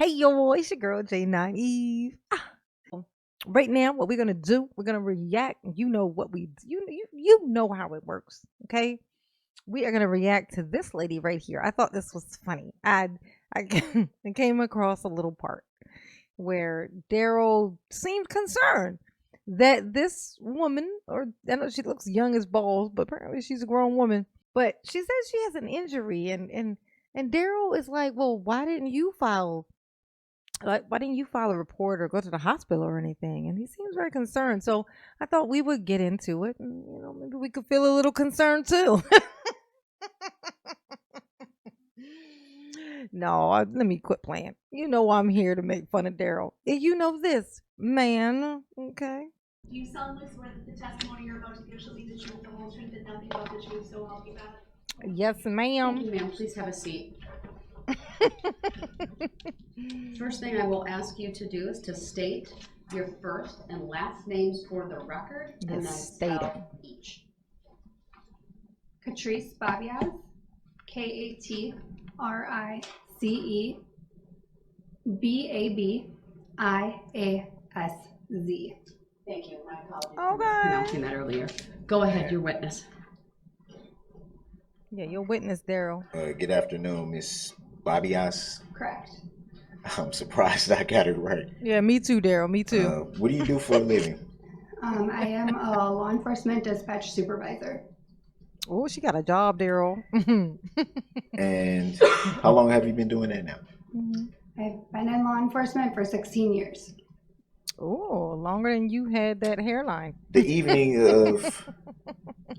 Hey yo, it's your girl J9 Eve. Right now, what we're gonna do, we're gonna react. You know what you know how it works. Okay, we are gonna react to this lady right here. I thought this was funny. I I came across a little part where Daryl seemed concerned that this woman, or I know she looks young as balls, but apparently she's a grown woman. But she says she has an injury, and Daryl is like, well, why didn't you file a report or go to the hospital or anything? And he seems very concerned. So I thought we would get into it, and maybe we could feel a little concerned too. No, let me quit playing. You know I'm here to make fun of Daryl. You know this, man. Okay. Do you solemnly swear that the testimony you're about to give shall be the truth, the whole truth, and nothing but the truth, so help you God? Yes, Thank ma'am. you, ma'am. Please have a seat. First thing I will ask you to do is to state your first and last names for the record, and then Yes, state 'em. spell each. Catrice Babiaz, Katrice Thank you. My apologies for Okay. mispronouncing that earlier. Go ahead, your witness. Yeah, your witness, Daryl. Good afternoon, Miss Babias. Correct. I'm surprised I got it right. Yeah, me too, Daryl. Me too. What do you do for a living? I am a law enforcement dispatch supervisor. Oh, she got a job, Daryl. And how long have you been doing that now? I've been in law enforcement for 16 years. Oh, longer than you had that hairline. The evening of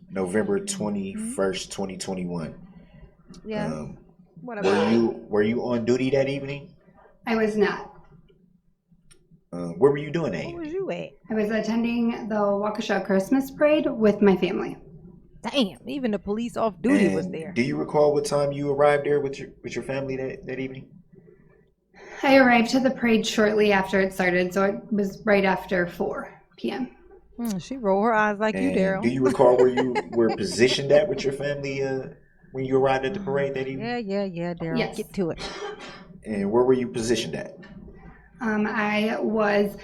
November 21st, 2021. Yeah. What Were about you on duty that evening? I was not. Where were you doing that Where evening? was you at? I was attending the Waukesha Christmas Parade with my family. Damn, even the police off duty was And there. do you recall what time you arrived there with your family that evening? I arrived to the parade shortly after it started, so it was right after 4 p.m. She rolled her eyes like you, And Daryl. do you recall where you were positioned at with your family when you arrived at the parade that evening? Yeah, Daryl. Yes. Get to it. And where were you positioned at? I was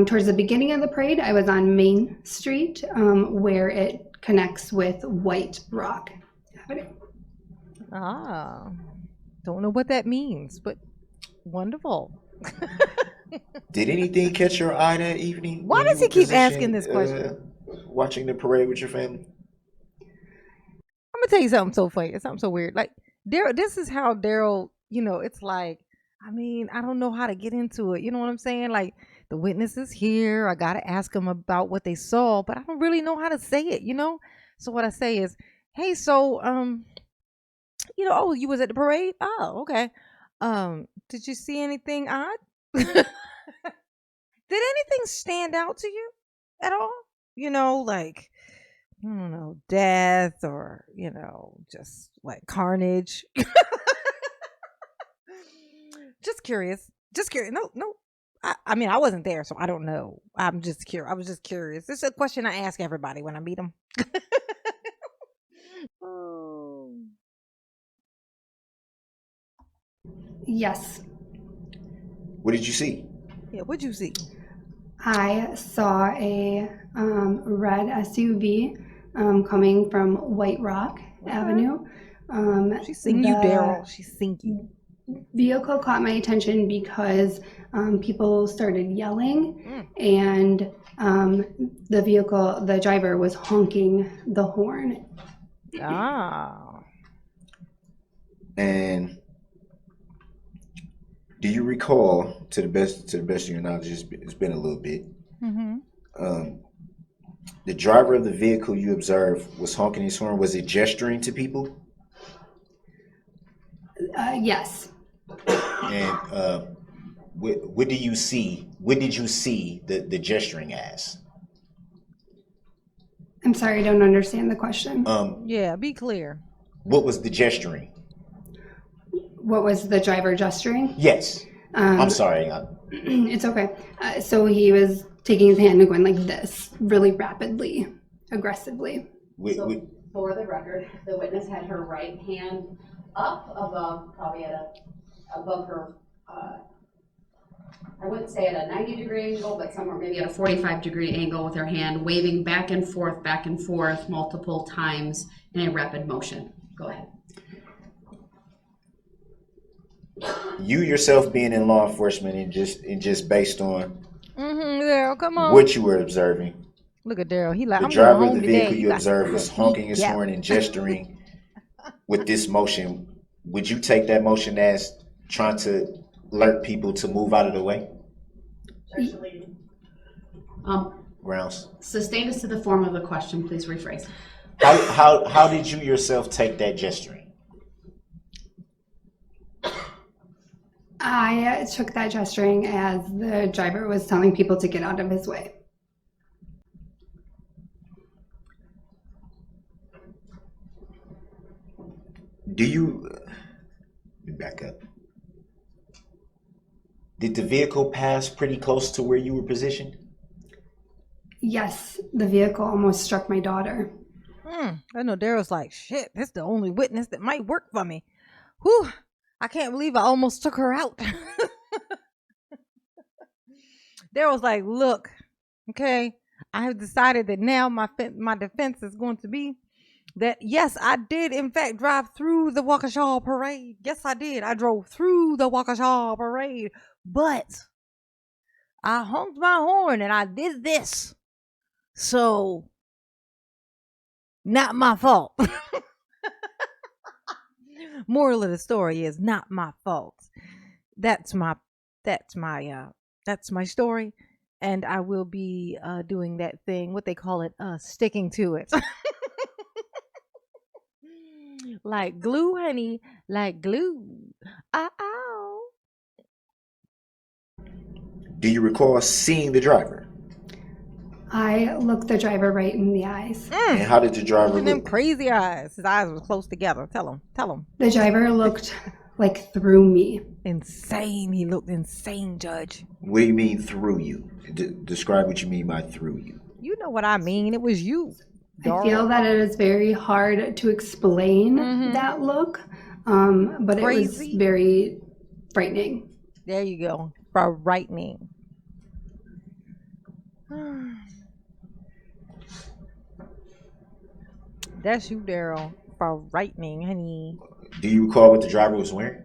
towards the beginning of the parade. I was on Main Street, where it connects with White Rock Avenue. Ah, don't know what that means, but wonderful. Did anything catch your eye that evening? Why when does you he were keep asking this positioned, question? Watching the parade with your family? I'm gonna tell you something so funny. It's something so weird. Like Daryl, this is how Daryl. It's like, I mean, I don't know how to get into it. You know what I'm saying? Like the witness is here. I gotta ask them about what they saw, but I don't really know how to say it. So what I say is, hey, so oh, you was at the parade? Oh, okay. Did you see anything odd? Did anything stand out to you at all? Like, I don't know, death or, just like carnage. Just curious. Just curious. No, no. I mean, I wasn't there, so I don't know. I'm just curious. I was just curious. It's a question I ask everybody when I meet them. Oh. Yes, What did you see? Yeah, what'd you see? I saw a red SUV coming from White Rock Avenue. She's seen you, the Daryl. She's seen you. vehicle caught my attention because people started yelling, and the driver was honking the horn. Ah. And do you recall, to the best of your knowledge, it's been a little bit. The driver of the vehicle you observed was honking his horn. Was it gesturing to people? Yes. And what do you see? What did you see the gesturing as? I'm sorry, I don't understand the question. Yeah, be clear. What was the gesturing? What was the driver gesturing? Yes. I'm sorry. It's okay. So he was taking his hand and going like this, really rapidly, aggressively. For the record, the witness had her right hand up above, probably above her I wouldn't say at a 90-degree angle, but somewhere maybe at a 45-degree angle with her hand, waving back and forth multiple times in a rapid motion. Go ahead. You yourself being in law enforcement and just based on Daryl, come on. what you were observing, Look at Daryl. He like, the I'm going driver of home the today. vehicle you got to observed was get honking his yeah. horn and gesturing with this motion. Would you take that motion as trying to alert people to move out of the way? Grounds. Sustain us to the form of the question, please rephrase. How did you yourself take that gesturing? I took that gesturing as the driver was telling people to get out of his way. Do you let me back up? Did the vehicle pass pretty close to where you were positioned? Yes, the vehicle almost struck my daughter. I know Daryl's like, shit, that's the only witness that might work for me. Whew, I can't believe I almost took her out. Daryl's like, look, okay, I have decided that now my defense is going to be that, yes, I did, in fact, drive through the Waukesha parade. Yes, I did. I drove through the Waukesha parade, but I honked my horn and I did this. So, not my fault. Moral of the story is not my fault. That's my story, and I will be doing that thing, what they call it, sticking to it. Like glue, honey, like glue. Ow. Do you recall seeing the driver? I looked the driver right in the eyes. And how did the driver Look at them look? crazy eyes. His eyes were close together. Tell him. The driver looked like through me. Insane. He looked insane, Judge. What do you mean through you? Describe what you mean by through you. You know what I mean. It was you. I feel that it is very hard to explain that look, but it was Crazy. very frightening. There you go. Frightening. That's you, Daryl. Frightening, honey. Do you recall what the driver was wearing?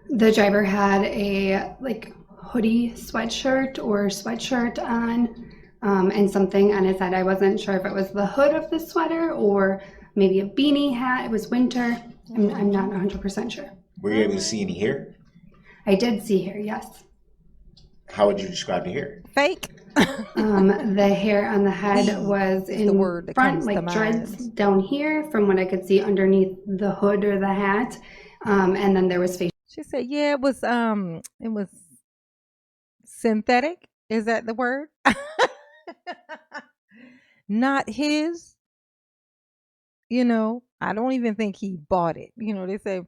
The driver had a hoodie sweatshirt on, and something on his head. I wasn't sure if it was the hood of the sweater or maybe a beanie hat. It was winter. I'm not 100% sure. Were you able to see any hair? I did see hair, yes. How would you describe the hair? Fake. The hair on the head was in the word that front, comes to like mind. dreads down here from what I could see underneath the hood or the hat. And then there was facial. She said, yeah, it was synthetic. Is that the word? Not his. I don't even think he bought it. They say,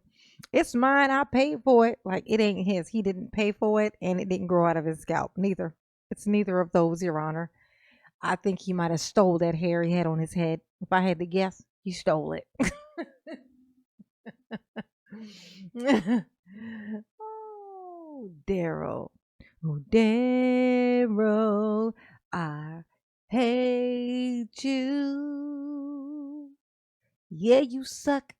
it's mine, I paid for it. Like, it ain't his. He didn't pay for it, and it didn't grow out of his scalp. Neither. It's neither of those, Your Honor. I think he might have stole that hair he had on his head. If I had to guess, he stole it. Oh, Daryl. Oh, Daryl, I hate you. Yeah, you suck.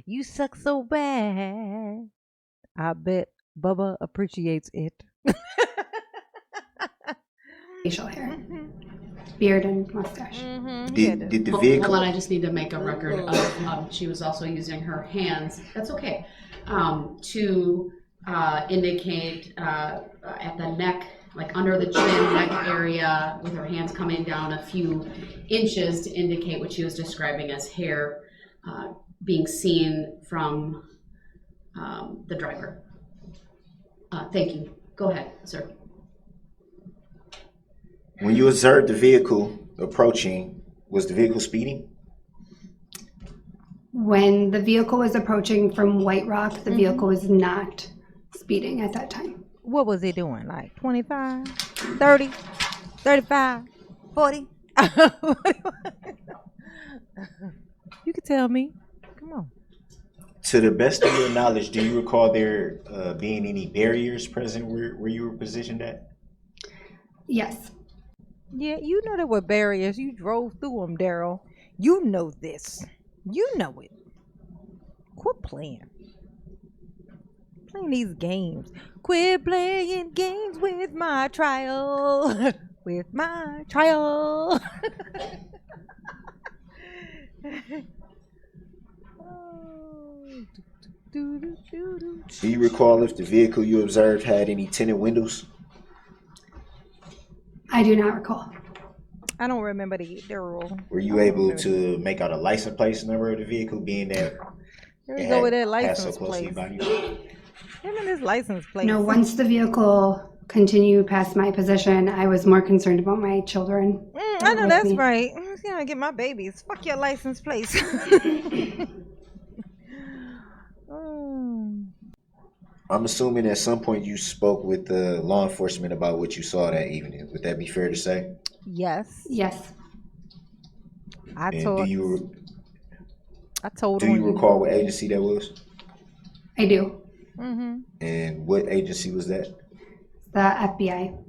You suck so bad. I bet Bubba appreciates it. facial hair, beard and mustache. Did the Hold vehicle? on, I just need to make a record of she was also using her hands, that's okay, to indicate at the neck, like under the chin, neck area, with her hands coming down a few inches to indicate what she was describing as hair being seen from the driver. Thank you. Go ahead, sir. When you observed the vehicle approaching, was the vehicle speeding? When the vehicle was approaching from White Rock, the vehicle was not speeding at that time. What was he doing? Like 25, 30, 35, 40? You could tell me. Come on. To the best of your knowledge, do you recall there being any barriers present where you were positioned at? Yes. Yeah, you know there were barriers. You drove through them, Daryl. You know this. You know it. Quit playing. Playing these games. Quit playing games with my trial. With my trial. Oh, do, do, do, do. Do you recall if the vehicle you observed had any tinted windows? I do not recall. I don't remember the rule. Were you able to make out a license plate number of the vehicle, being that Here we it go with had that passed so license close to your plate. body? Him and his license plate. No, once the vehicle continued past my position, I was more concerned about my children. I know with that's me. right. I'm just gonna get my babies. Fuck your license plate. Mm. I'm assuming at some point you spoke with the law enforcement about what you saw that evening. Would that be fair to say? Yes, Yes. I And told. I told do on you you. recall what agency that was? I do. Mm-hmm. And what agency was that? The FBI.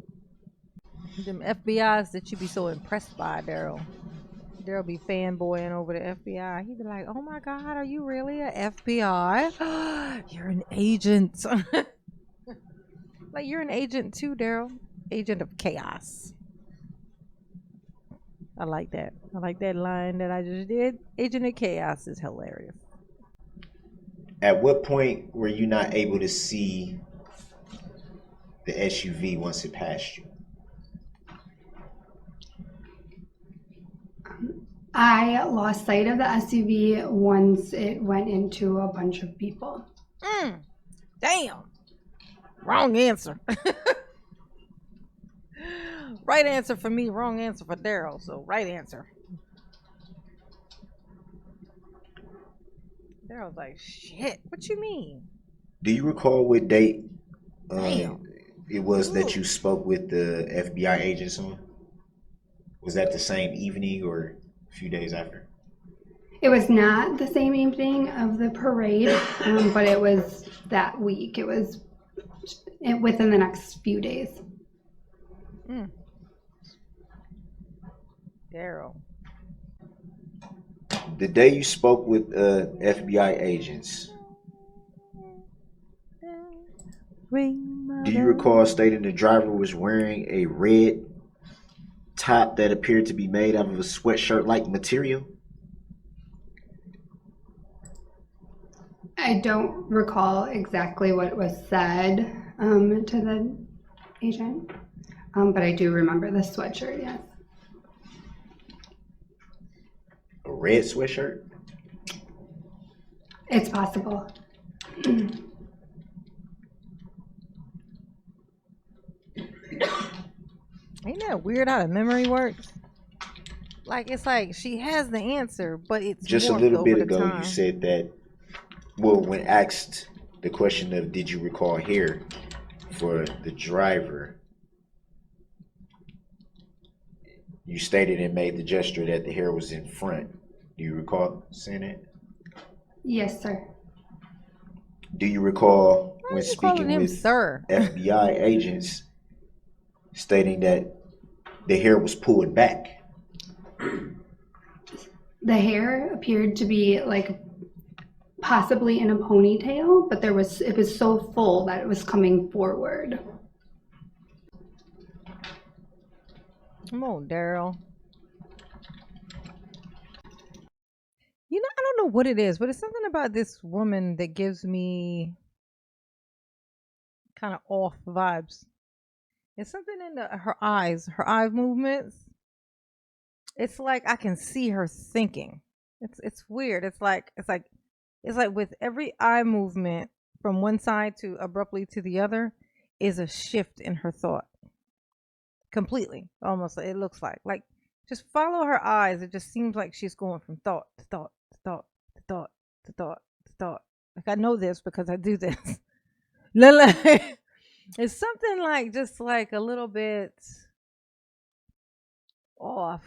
Them FBI's that you be so impressed by, Daryl. Daryl be fanboying over the FBI. He be like, "Oh my God, are you really a FBI? You're an agent." Like you're an agent too, Daryl. Agent of chaos. I like that. I like that line that I just did. Agent of chaos is hilarious. At what point were you not able to see the SUV once it passed you? I lost sight of the SUV once it went into a bunch of people. Damn. Wrong answer. Right answer for me, wrong answer for Daryl. So right answer. Daryl's like, shit. What you mean? Do you recall what date Damn. it was that Ooh. you spoke with the FBI agents on? Was that the same evening or a few days after? It was not the same evening of the parade, but it was that week. It was within the next few days. Daryl. The day you spoke with FBI agents, do you recall stating the driver was wearing a red top that appeared to be made out of a sweatshirt-like material? I don't recall exactly what was said to the agent, but I do remember the sweatshirt, yes. A red sweatshirt? It's possible. Ain't that weird how the memory works? Like it's like she has the answer, but it's Just a morphed little over bit the ago, time. you said that, well, when asked the question of did you recall hair for the driver, you stated and made the gesture that the hair was in front. Do you recall saying that? Yes, sir. Do you recall Why when are you calling speaking him with sir? FBI agents stating that the hair was pulled back? The hair appeared to be like possibly in a ponytail, but it was so full that it was coming forward. Come on, Daryl. You know, I don't know what it is, but it's something about this woman that gives me kind of off vibes. It's something in her eyes, her eye movements. It's like I can see her thinking. It's weird. It's like with every eye movement from one side to abruptly to the other is a shift in her thought. Completely. Almost it looks like just follow her eyes. It just seems like she's going from thought to thought to thought to thought to thought to thought. Like I know this because I do this. It's something like just like a little bit off.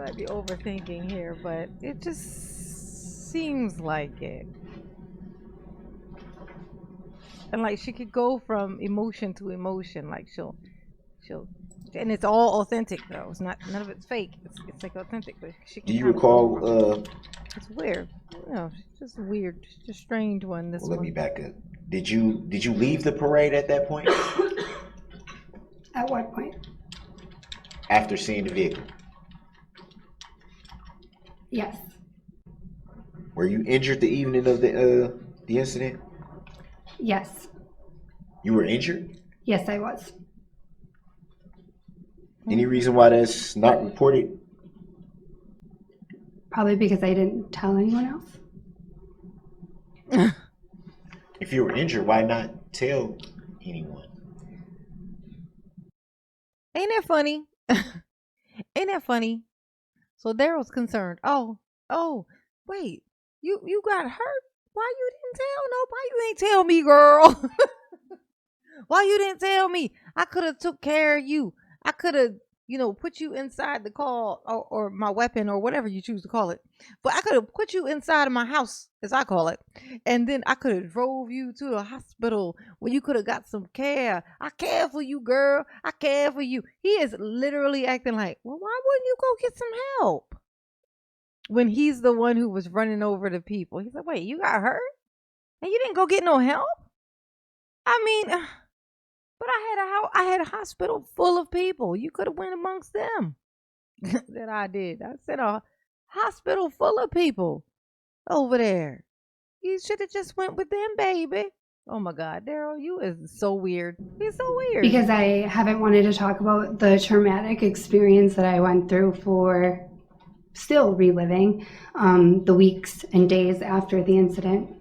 I'd be overthinking here, but it just seems like it. And like she could go from emotion to emotion. Like she'll, and it's all authentic though. It's not none of it's fake. It's like authentic, but she Do can you kind of go recall? from. It's weird. You know, she's just weird. She's a strange one. This Well, let me one. back up. Did you leave the parade at that point At what point? after seeing the vehicle? Yes. Were you injured the evening of the incident? Yes. You were injured? Yes, I was. Any reason why that's not reported? Probably because I didn't tell anyone else. If you were injured, why not tell anyone? Ain't that funny? Ain't that funny? So Daryl's concerned. Oh, wait. You got hurt? Why you didn't tell nobody? You ain't tell me, girl. Why you didn't tell me? I could have took care of you. I could have, put you inside the car or my weapon or whatever you choose to call it. But I could have put you inside of my house, as I call it. And then I could have drove you to the hospital where you could have got some care. I care for you, girl. I care for you. He is literally acting like, well, why wouldn't you go get some help? When he's the one who was running over the people. He's like, wait, you got hurt? And you didn't go get no help? I mean, but I had a hospital full of people. You could have went amongst them. That I did. I said a hospital full of people over there. You should have just went with them, baby. Oh my God, Darrell, you is so weird. He's so weird. Because I haven't wanted to talk about the traumatic experience that I went through for still reliving the weeks and days after the incident.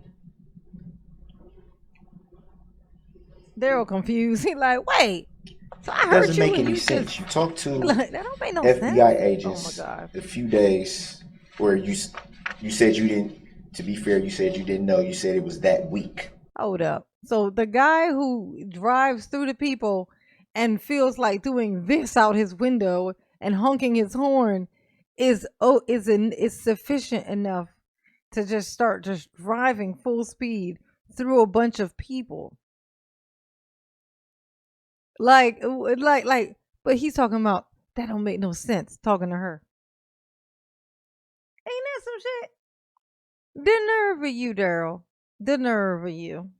Darrell confused. He like, wait. So I It heard doesn't you make and any you sense. just You talked to that don't make no FBI sense. agents Oh my God. a few days where you said you didn't. To be fair, you said you didn't know. You said it was that week. Hold up. So the guy who drives through the people and feels like doing this out his window and honking his horn is sufficient enough to just start just driving full speed through a bunch of people. Like, but he's talking about that don't make no sense talking to her. Ain't that some shit? The nerve of you, Daryl. The nerve of you.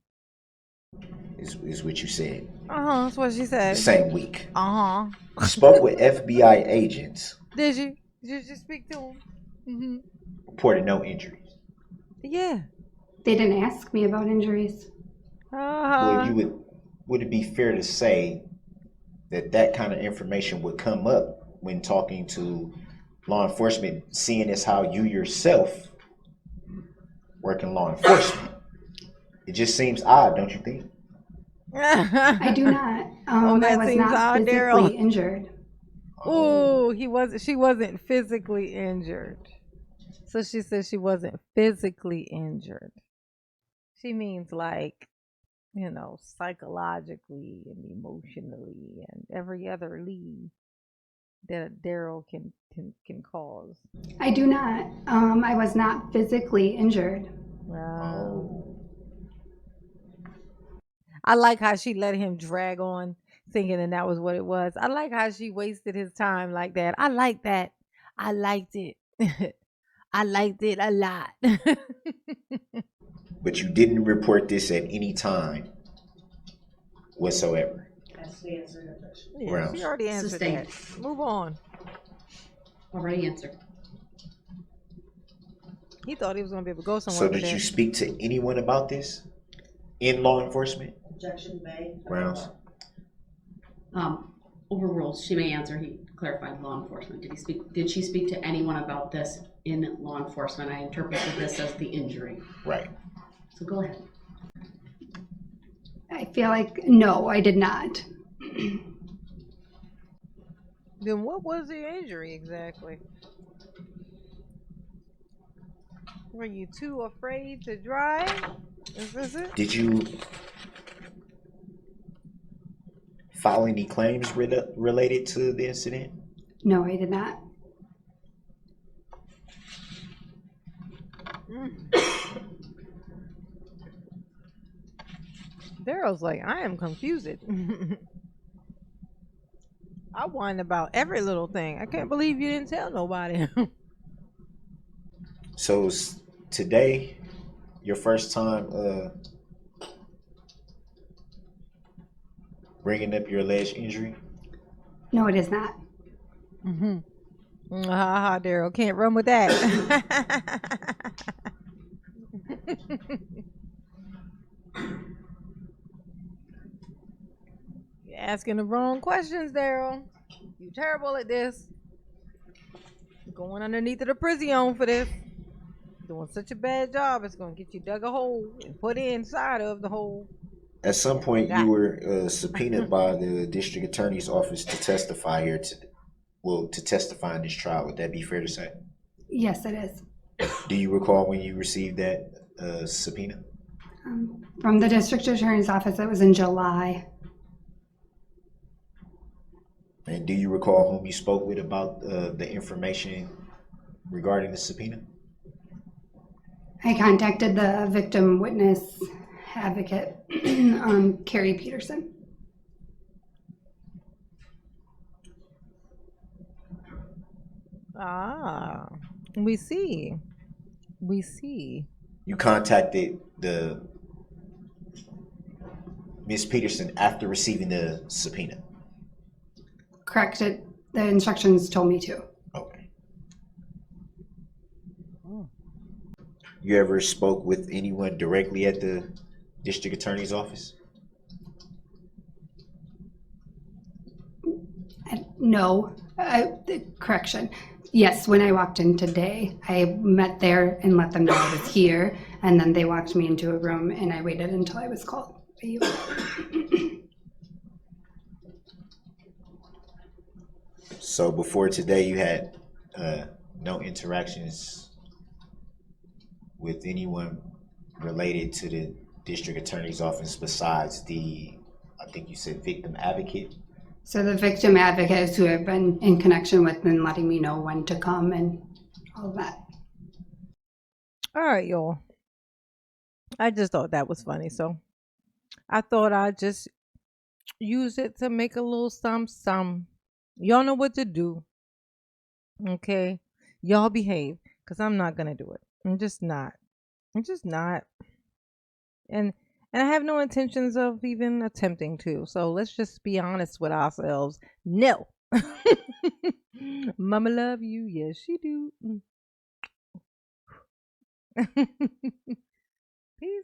Is what you said. That's what she The said. same week. You Spoke with FBI agents. Did you? Did you speak to him? Mm-hmm. Reported no injuries. Yeah. They didn't ask me about injuries. Well, would it be fair to say that kind of information would come up when talking to law enforcement, seeing as how you yourself work in law enforcement? It just seems odd, don't you think? I do not. That I was seems not odd, physically Daryl. injured. Oh, she wasn't physically injured. So she said she wasn't physically injured. She means like, psychologically and emotionally and every other lee that Daryl can cause. I do not. I was not physically injured. I like how she let him drag on thinking that was what it was. I like how she wasted his time like that. I like that. I liked it. I liked it a lot. But you didn't report this at any time whatsoever. Yeah, she already answered Sustained. that. Move on. Already answered. He thought he was going to be able to go somewhere. So did you speak to anyone about this in law enforcement? Objection made. Grounds. Overruled. She may answer. He clarified law enforcement. Did she speak to anyone about this in law enforcement? I interpreted this as the injury. Right. So go ahead. I feel like, no, I did not. Then what was the injury exactly? Were you too afraid to drive? Is this it? Did you file any claims related to the incident? No, I did not. Daryl's like, I am confused. I whine about every little thing. I can't believe you didn't tell nobody. So today, your first time bringing up your alleged injury? No, it is not. Ha ha, Daryl. Can't run with that. You're asking the wrong questions, Daryl. You terrible at this. Going underneath of the prison for this. Doing such a bad job, it's gonna get you dug a hole and put inside of the hole. At some point, you That. were subpoenaed by the district attorney's office to testify here to testify in this trial. Would that be fair to say? Yes, it is. Do you recall when you received that subpoena? From the district attorney's office, it was in July. And do you recall whom you spoke with about the information regarding the subpoena? I contacted the victim witness advocate, Carrie Peterson. Ah, we see. We see. You contacted the Miss Peterson after receiving the subpoena. Correct. The instructions told me to. Okay. You ever spoke with anyone directly at the district attorney's office? No. Correction. Yes, when I walked in today, I met there and let them know I was here, and then they walked me into a room, and I waited until I was called by you. So before today, you had no interactions with anyone related to the district attorney's office besides I think you said victim advocate? So the victim advocates who have been in connection with and letting me know when to come and all of that. All right, y'all. I just thought that was funny, so I thought I'd just use it to make a little some. Y'all know what to do. Okay? Y'all behave, because I'm not going to do it. I'm just not. I'm just not. And I have no intentions of even attempting to. So let's just be honest with ourselves. No. Mama love you. Yes, she do. Peace.